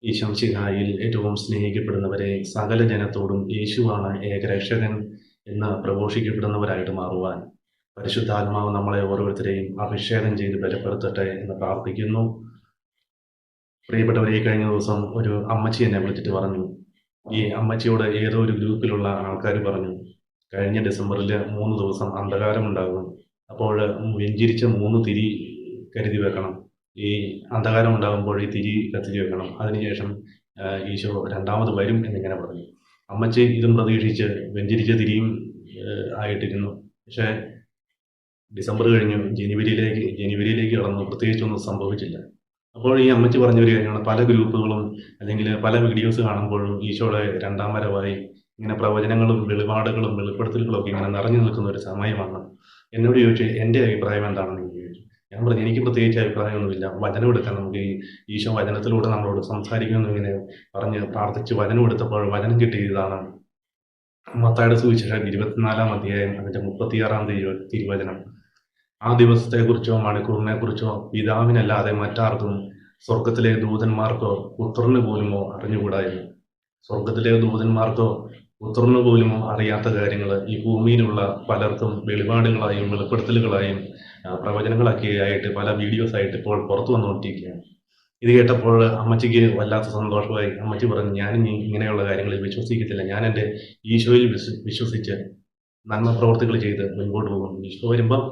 ഈശോമിശിഹായിൽ ഏറ്റവും സ്നേഹിക്കപ്പെടുന്നവരെ സകല ജനത്തോടും യേശുവാണ് ഏകരക്ഷകൻ എന്ന് പ്രഘോഷിക്കപ്പെടുന്നവരായിട്ട് മാറുവാൻ പരിശുദ്ധാത്മാവ് നമ്മളെ ഓരോരുത്തരെയും അഭിഷേകം ചെയ്ത് ബലപ്പെടുത്തട്ടെ എന്ന് പ്രാർത്ഥിക്കുന്നു. പ്രിയപ്പെട്ടവരെ, കഴിഞ്ഞ ദിവസം ഒരു അമ്മച്ചി എന്നെ വിളിച്ചിട്ട് പറഞ്ഞു, ഈ അമ്മച്ചിയോട് ഏതോ ഒരു ഗ്രൂപ്പിലുള്ള ആൾക്കാർ പറഞ്ഞു, കഴിഞ്ഞ ഡിസംബറിൽ 3 ദിവസം അന്ധകാരമുണ്ടാകും, അപ്പോൾ വെഞ്ചിരിച്ച 3 തിരി കരുതി വെക്കണം, ഈ അന്ധകാരം ഉണ്ടാകുമ്പോൾ ഈ തിരി കത്തിച്ച് വെക്കണം, അതിനുശേഷം ഈശോ രണ്ടാമത് വരും എന്നിങ്ങനെ പറഞ്ഞു. അമ്മച്ചി ഇതും പ്രതീക്ഷിച്ച് വെഞ്ചിരിച്ച തിരിയും ആയിട്ടിരുന്നു. പക്ഷേ ഡിസംബർ കഴിഞ്ഞു, ജനുവരിയിലേക്ക് കടന്നു, പ്രത്യേകിച്ചൊന്നും സംഭവിച്ചില്ല. അപ്പോൾ ഈ അമ്മച്ചി പറഞ്ഞൊരു കാര്യമാണ്, പല ഗ്രൂപ്പുകളും അല്ലെങ്കിൽ പല വീഡിയോസ് കാണുമ്പോഴും ഈശോയുടെ രണ്ടാം വരവായി ഇങ്ങനെ പ്രവചനങ്ങളും വെളിപാടുകളും വെളിപ്പെടുത്തലുകളും ഒക്കെ ഇങ്ങനെ നിറഞ്ഞു നിൽക്കുന്ന ഒരു സമയമാണ്. എന്നോട് ചോദിച്ചു എൻ്റെ അഭിപ്രായം എന്താണെന്ന് എനിക്ക് ചോദിച്ചു. ഞാൻ പറഞ്ഞു, എനിക്ക് പ്രത്യേകിച്ച് അഭിപ്രായമൊന്നുമില്ല, വചനം എടുക്കാൻ നമുക്ക് ഈ ഈശോ വചനത്തിലൂടെ നമ്മളോട് സംസാരിക്കുമെന്ന് ഇങ്ങനെ പറഞ്ഞ് പ്രാർത്ഥിച്ച് വചനം എടുത്തപ്പോൾ വചനം കിട്ടിയതാണ് മത്തായിയുടെ സുവിശേഷം 24-ാം അധ്യായം അതിൻ്റെ 36-ാം തിരുവചനം. ആ ദിവസത്തെക്കുറിച്ചോ മണിക്കൂറിനെക്കുറിച്ചോ പിതാവിനല്ലാതെ മറ്റാർക്കും സ്വർഗത്തിലെ ദൂതന്മാർക്കോ പുത്രന് പോലുമോ അറിഞ്ഞുകൂടായിരുന്നു. സ്വർഗത്തിലെ ദൂതന്മാർക്കോ പുത്രന് പോലുമോ അറിയാത്ത കാര്യങ്ങൾ ഈ ഭൂമിയിലുള്ള പലർക്കും വെളിപാടുകളായും വെളിപ്പെടുത്തലുകളായും പ്രവചനങ്ങളൊക്കെ ആയിട്ട് പല വീഡിയോസ് ആയിട്ട് ഇപ്പോൾ പുറത്തു വന്നുകൊണ്ടിരിക്കുകയാണ്. ഇത് കേട്ടപ്പോൾ അമ്മച്ചിക്ക് വല്ലാത്ത സന്തോഷമായി. അമ്മച്ചി പറഞ്ഞു, ഞാനിനി ഇങ്ങനെയുള്ള കാര്യങ്ങളിൽ വിശ്വസിക്കത്തില്ല, ഞാൻ എൻ്റെ ഈശോയിൽ വിശ്വസിച്ച് നന്മ പ്രവർത്തികൾ ചെയ്ത് മുൻപോട്ട് പോകും, ഈശോ വരുമ്പം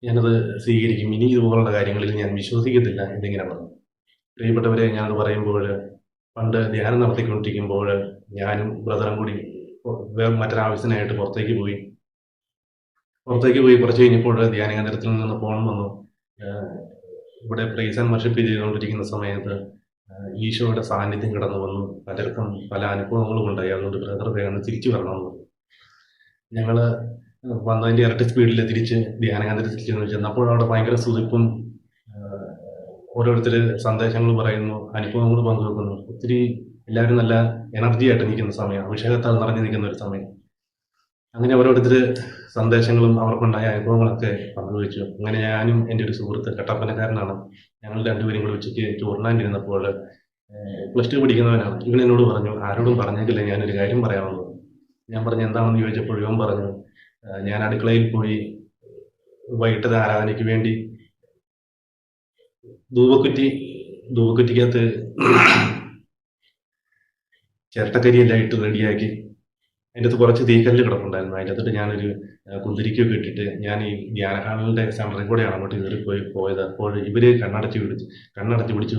ഞാനത് സ്വീകരിക്കും, ഇനി ഇതുപോലുള്ള കാര്യങ്ങളിൽ ഞാൻ വിശ്വസിക്കത്തില്ല എന്നിങ്ങനെ പറഞ്ഞു. പ്രിയപ്പെട്ടവരെ, ഞാനത് പറയുമ്പോൾ പണ്ട് ധ്യാനം നടത്തിക്കൊണ്ടിരിക്കുമ്പോൾ ഞാനും ബ്രദറും കൂടി മറ്റൊരാവശ്യത്തിനായിട്ട് പുറത്തേക്ക് പോയി കുറച്ച് കഴിഞ്ഞപ്പോൾ ധ്യാന കേന്ദ്രത്തിൽ നിന്ന് ഫോൺ വന്നു. ഇവിടെ പ്രൈസ് ആൻഡ് വർഷിപ്പ് ചെയ്തുകൊണ്ടിരിക്കുന്ന സമയത്ത് ഈശോയുടെ സാന്നിധ്യം കടന്നു വന്നു, പലർക്കും പല അനുഭവങ്ങളും ഉണ്ടായി, അതുകൊണ്ട് ബ്രദർ വേഗം തിരിച്ചു വരണമെന്ന് പറഞ്ഞു. ഞങ്ങൾ വന്നതിൻ്റെ ഇരട്ടി സ്പീഡിൽ തിരിച്ച് ധ്യാന കേന്ദ്രത്തിൽ ചെന്നപ്പോൾ അവിടെ ഭയങ്കര സുതിപ്പും, ഓരോരുത്തർ സന്ദേശങ്ങൾ പറയുന്നു, അനുഭവങ്ങൾ പങ്കുവെക്കുന്നു. ഒത്തിരി എല്ലാവരും നല്ല എനർജി ആയിട്ട് നിൽക്കുന്ന സമയം, അഭിഷേകത്താൽ നിറഞ്ഞു നിൽക്കുന്ന ഒരു സമയം. അങ്ങനെ ഓരോരുത്തർ സന്ദേശങ്ങളും അവർക്കുണ്ടായ അനുഭവങ്ങളൊക്കെ പങ്കുവെച്ചു. അങ്ങനെ ഞാനും എൻ്റെ ഒരു സുഹൃത്ത്, കട്ടപ്പനക്കാരനാണ്, ഞങ്ങൾ രണ്ടുപേരും കൂടി ഉച്ചയ്ക്ക് ചോറിനാണ്ടിരുന്നപ്പോൾ +2 പഠിക്കുന്നവനാണ്. ഇവൻ എന്നോട് പറഞ്ഞു, ആരോടും പറഞ്ഞേക്കില്ല, ഞാനൊരു കാര്യം പറയാമെന്ന് പറഞ്ഞു. ഞാൻ പറഞ്ഞു, എന്താണെന്ന് ചോദിച്ചപ്പോൾ ഇവൻ പറഞ്ഞു, ഞാൻ അടുക്കളയിൽ പോയി വൈകിട്ടത്തെ ആരാധനയ്ക്ക് വേണ്ടി ധൂപക്കുറ്റിക്കകത്ത് ചിരട്ടക്കരിയെല്ലാം ഇട്ട് റെഡിയാക്കി, അതിൻ്റെ അകത്ത് കുറച്ച് തീക്കല്ല് കിടപ്പുണ്ടായിരുന്നു. അതിൻ്റെ അകത്തോട്ട് ഞാനൊരു കുന്തിരിക്കൊക്കെ ഇട്ടിട്ട് ഞാൻ ഈ ധ്യാന ഹാളിൻ്റെ സെൻറ്ററിൽ കൂടെയാണ് അങ്ങോട്ട് പോയത്. അപ്പോൾ ഇവർ കണ്ണടച്ച് പിടിച്ചു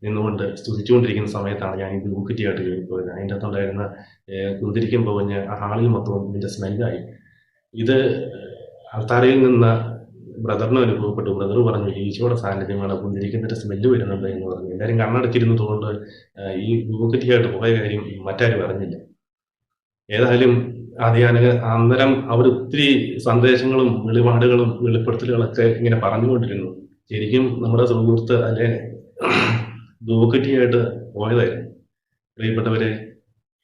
നിന്നുകൊണ്ട് സ്തുതിച്ചുകൊണ്ടിരിക്കുന്ന സമയത്താണ് ഞാൻ ഈ ധൂപക്കുറ്റിയായിട്ട് കയറിപ്പോയത്. അതിൻ്റെ അകത്തുണ്ടായിരുന്ന കുന്തിരിക്കം പോകഞ്ഞ് ആ ഹാളിൽ മൊത്തം ഇതിൻ്റെ സ്മെല്ലായി. ഇത് ആൾത്താരയിൽ നിന്ന് ബ്രദറിന് അനുഭവപ്പെട്ടു. ബ്രദർ പറഞ്ഞു, ഈശോയുടെ സാന്നിധ്യമാണ്, കുന്തിരിക്കുന്നതിൻ്റെ സ്മെല്ല് വരുന്നുണ്ട് എന്ന് പറഞ്ഞു. എല്ലാവരും കണ്ണടച്ചിരുന്നതുകൊണ്ട് ഈ ധൂപക്കുറ്റിയായിട്ട് പോയ കാര്യം മറ്റാരും അറിഞ്ഞില്ല. ഏതായാലും അന്നേരം അവർ ഒത്തിരി സന്ദേശങ്ങളും വെളിപാടുകളും വെളിപ്പെടുത്തലുകളൊക്കെ ഇങ്ങനെ പറഞ്ഞുകൊണ്ടിരുന്നു. ശരിക്കും നമ്മുടെ സുഹൃത്ത് അല്ലെ ധൂപക്കുറ്റിയായിട്ട് പോയതായിരുന്നു. പ്രിയപ്പെട്ടവരെ,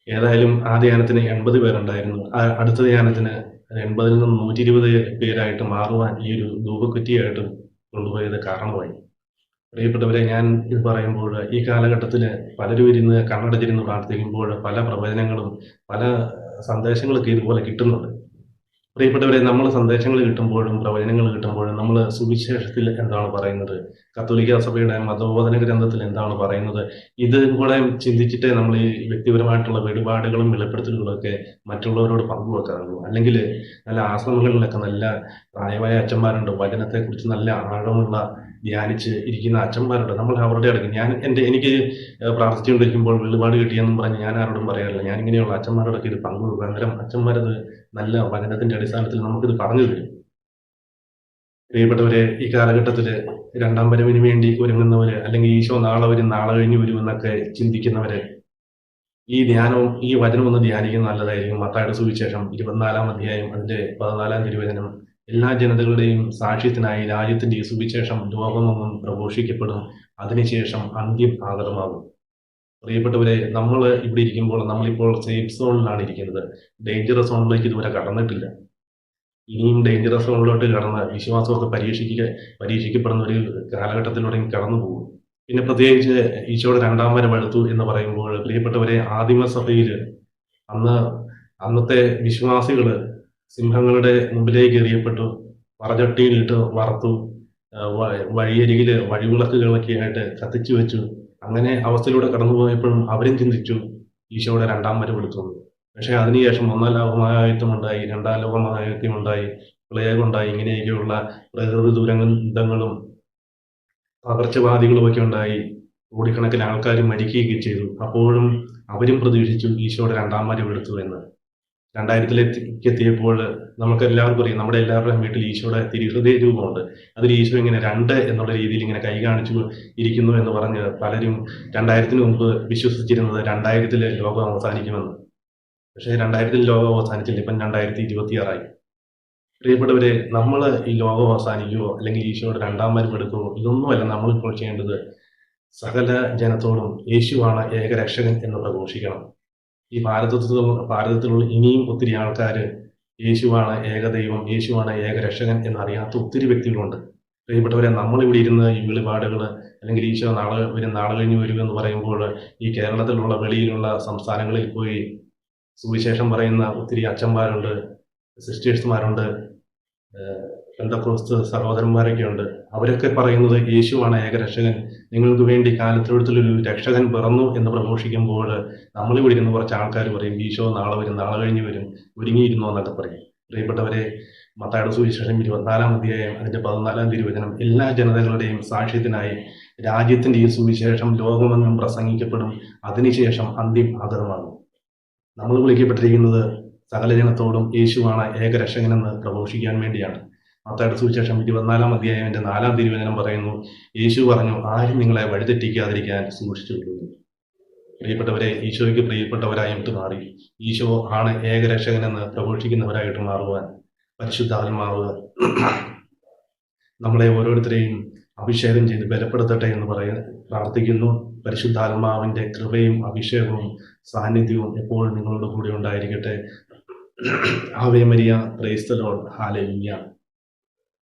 ഏതായാലും ആ ധ്യാനത്തിന് 80 പേരുണ്ടായിരുന്നു. അടുത്ത ധ്യാനത്തിന് 80-ൽ നിന്ന് 120 പേരായിട്ട് മാറുവാൻ ഈ ഒരു ധൂപക്കുറ്റിയായിട്ട് കൊണ്ടുപോയത് കാരണമായി. പ്രിയപ്പെട്ടവരെ, ഞാൻ ഇത് പറയുമ്പോൾ ഈ കാലഘട്ടത്തിൽ പലരും ഇരുന്ന് കണ്ണടച്ചിരുന്ന് പ്രാർത്ഥിക്കുമ്പോൾ പല പ്രവചനങ്ങളും പല സന്ദേശങ്ങളൊക്കെ ഇതുപോലെ കിട്ടുന്നുണ്ട്. പ്രിയപ്പെട്ടവരെ, നമ്മൾ സന്ദേശങ്ങൾ കിട്ടുമ്പോഴും പ്രവചനങ്ങൾ കിട്ടുമ്പോഴും നമ്മൾ സുവിശേഷത്തിൽ എന്താണ് പറയുന്നത്, കത്തോലിക്ക സഭയുടെ മതബോധന ഗ്രന്ഥത്തിൽ എന്താണ് പറയുന്നത്, ഇത് കൂടെ ചിന്തിച്ചിട്ടേ നമ്മൾ ഈ വ്യക്തിപരമായിട്ടുള്ള വെളിപാടുകളും വെളിപ്പെടുത്തലുകളൊക്കെ മറ്റുള്ളവരോട് പങ്കുവെക്കാറുള്ളൂ. അല്ലെങ്കിൽ നല്ല ആശ്രമങ്ങളിലൊക്കെ നല്ല പ്രായമായ അച്ഛന്മാരുണ്ട്, വചനത്തെക്കുറിച്ച് നല്ല ആഴമുള്ള ധ്യാനിച്ച് ഇരിക്കുന്ന അച്ഛന്മാരുണ്ട്. നമ്മൾ അവരുടെ അടുക്ക് എനിക്ക് പ്രാർത്ഥിച്ചുകൊണ്ടിരിക്കുമ്പോൾ വെളിപാട് കിട്ടിയെന്നും പറഞ്ഞ് ഞാൻ ആരോടും പറയാറില്ല. ഞാൻ ഇങ്ങനെയുള്ള അച്ഛന്മാരോടൊക്കെ ഇത് പങ്കുവെക്കും. അന്നേരം അച്ഛന്മാരത് നല്ല വചനത്തിന്റെ അടിസ്ഥാനത്തിൽ നമുക്കിത് പറഞ്ഞു തരും. പ്രിയപ്പെട്ടവരെ, ഈ കാലഘട്ടത്തിൽ രണ്ടാം വരവിന് വേണ്ടി ഒരുങ്ങുന്നവര്, അല്ലെങ്കിൽ ഈശോ നാളെ വരും നാളെ കഴിഞ്ഞ് വരുമെന്നൊക്കെ ചിന്തിക്കുന്നവര് ഈ ധ്യാനവും ഈ വചനവും ഒന്ന് ധ്യാനിക്കുന്നത് നല്ലതായിരിക്കും. മത്തായിയുടെ സുവിശേഷം 24-ാം അധ്യായം അതിന്റെ 14-ാം തിരുവചനം, എല്ലാ ജനതകളുടെയും സാക്ഷ്യത്തിനായി രാജ്യത്തിന്റെ ഈ സുവിശേഷം ലോകമെങ്ങും പ്രഘോഷിക്കപ്പെടും, അതിനുശേഷം അന്ത്യം ആഗതമാകും. പ്രിയപ്പെട്ടവരെ, നമ്മൾ ഇവിടെ ഇരിക്കുമ്പോൾ നമ്മളിപ്പോൾ സേഫ് സോണിലാണ് ഇരിക്കുന്നത്. ഡേഞ്ചറസ് സോണിലേക്ക് ഇതുവരെ കടന്നിട്ടില്ല. ഇനിയും ഡേഞ്ചറസ് സോണിലോട്ട് കടന്ന് വിശ്വാസമൊക്കെ പരീക്ഷിക്കപ്പെടുന്ന ഒരു കാലഘട്ടത്തിലൂടെ കടന്നു പോകും. പിന്നെ പ്രത്യേകിച്ച് ഈശോയുടെ രണ്ടാം വരവെടുത്തു എന്ന് പറയുമ്പോൾ പ്രിയപ്പെട്ടവരെ, ആദിമസഭയിൽ അന്ന് അന്നത്തെ വിശ്വാസികള് സിംഹങ്ങളുടെ മുമ്പിലേക്ക് എറിയപ്പെട്ടു, വറചട്ടിയിലിട്ട് വറുത്തു, വഴിയരികില് വഴിവിളക്കുകളൊക്കെ ആയിട്ട് കത്തിച്ചു വെച്ചു. അങ്ങനെ അവസ്ഥയിലൂടെ കടന്നുപോയപ്പോഴും അവരും ചിന്തിച്ചു ഈശോയുടെ രണ്ടാം വരവെടുത്തു. പക്ഷെ അതിനുശേഷം ഒന്നാം ലോകമഹായുദ്ധമുണ്ടായി, രണ്ടാം ലോകമഹായുദ്ധമുണ്ടായി, പ്രളയമുണ്ടായി, ഇങ്ങനെയൊക്കെയുള്ള പ്രകൃതി ദുരന്തങ്ങളും പകർച്ചവ്യാധികളും ഒക്കെ ഉണ്ടായി. കോടിക്കണക്കിന് ആൾക്കാർ മരിക്കുകയൊക്കെ ചെയ്തു. അപ്പോഴും അവരും പ്രതീക്ഷിച്ചു ഈശോയുടെ രണ്ടാം വരവെടുത്തു എന്ന്. 2000-ലേക്ക് എത്തിയപ്പോൾ നമുക്ക് എല്ലാവർക്കും അറിയാം, നമ്മുടെ എല്ലാവരുടെയും വീട്ടിൽ ഈശോയുടെ തിരുഹൃദയ രൂപമുണ്ട്. അതിൽ ഈശോ ഇങ്ങനെ 2 എന്നുള്ള രീതിയിൽ ഇങ്ങനെ കൈ കാണിച്ചു ഇരിക്കുന്നു എന്ന് പറഞ്ഞ് പലരും 2000-ന് മുമ്പ് വിശ്വസിച്ചിരുന്നത് 2000-ൽ ലോകം അവസാനിക്കുമെന്ന്. പക്ഷേ 2000-ൽ ലോകം അവസാനിച്ചില്ല, ഇപ്പം 2026 പ്രിയപ്പെട്ടവരെ, നമ്മൾ ഈ ലോകം അവസാനിക്കുകയോ അല്ലെങ്കിൽ ഈശോയുടെ രണ്ടാം വരവെടുക്കുകയോ ഇതൊന്നുമല്ല നമ്മളിപ്പോൾ ചെയ്യേണ്ടത്. സകല ജനത്തോടും യേശുവാണ് ഏകരക്ഷകൻ എന്ന് പ്രഘോഷിക്കണം. ഈ ഭാരതത്തിലുള്ള ഇനിയും ഒത്തിരി ആൾക്കാർ യേശുവാണ് ഏകദൈവം, യേശുവാണ് ഏകരക്ഷകൻ എന്നറിയാത്ത ഒത്തിരി വ്യക്തികളുണ്ട്. പ്രിയപ്പെട്ടവരെ, നമ്മളിവിടെ ഇരുന്ന് ഈ വെളിപാടുകൾ അല്ലെങ്കിൽ ഈശോ നാളെ കഴിഞ്ഞ് വരും എന്ന് പറയുമ്പോൾ ഈ കേരളത്തിലുള്ള വെളിയിലുള്ള സംസ്ഥാനങ്ങളിൽ പോയി സുവിശേഷം പറയുന്ന ഒത്തിരി അച്ഛന്മാരുണ്ട്, സിസ്റ്റേഴ്സുമാരുണ്ട്, പെന്തക്കോസ്ത് സഹോദരന്മാരൊക്കെ ഉണ്ട്. അവരൊക്കെ പറയുന്നത് യേശുവാണ് ഏകരക്ഷകൻ, നിങ്ങൾക്ക് വേണ്ടി കാലത്തൊഴുത്തിലൊരു രക്ഷകൻ പിറന്നു എന്ന് പ്രഘോഷിക്കുമ്പോൾ നമ്മളിവിടെ ഇരുന്ന് കുറച്ച് ആൾക്കാർ പറയും ഈശോ നാളെ വരും, നാളെ കഴിഞ്ഞ് വരും, ഒരുങ്ങിയിരുന്നോ എന്നൊക്കെ പറയും. പ്രിയപ്പെട്ടവരെ, മത്തായിയുടെ സുവിശേഷം 24-ാം അധ്യായം അതിന്റെ 14-ാം തിരുവചനം, എല്ലാ ജനതകളുടെയും സാക്ഷ്യത്തിനായി രാജ്യത്തിന്റെ ഈ സുവിശേഷം ലോകമെങ്ങും പ്രസംഗിക്കപ്പെടും, അതിനുശേഷം അന്ത്യം ആഗതമാകും. നമ്മൾ വിളിക്കപ്പെട്ടിരിക്കുന്നത് സകല ജനത്തോടും യേശുവാണ് ഏകരക്ഷകനെന്ന് പ്രഘോഷിക്കാൻ വേണ്ടിയാണ്. മത്തായിയുടെ സുവിശേഷം 24-ാം അധ്യായത്തിന്റെ 4-ാം തിരുവചനം പറയുന്നു, യേശു പറഞ്ഞു, ആരും നിങ്ങളെ വഴിതെറ്റിക്കാതിരിക്കാൻ സൂക്ഷിച്ചുകൊള്ളുന്നു. പ്രിയപ്പെട്ടവരെ, ഈശോയ്ക്ക് പ്രിയപ്പെട്ടവരായിട്ട് മാറി ഈശോ ആണ് ഏകരക്ഷകനെന്ന് പ്രഘോഷിക്കുന്നവരായിട്ട് മാറുവാൻ പരിശുദ്ധാത്മാവ് നമ്മളെ ഓരോരുത്തരെയും അഭിഷേകം ചെയ്ത് ബലപ്പെടുത്തട്ടെ എന്ന് പ്രാർത്ഥിക്കുന്നു. പരിശുദ്ധാത്മാവിന്റെ കൃപയും അഭിഷേകവും സാന്നിധ്യവും എപ്പോഴും നിങ്ങളുടെ കൂടെ ഉണ്ടായിരിക്കട്ടെ. ആവേ മരിയ, പ്രൈസ് ദി ലോർഡ്, ഹല്ലേലൂയ.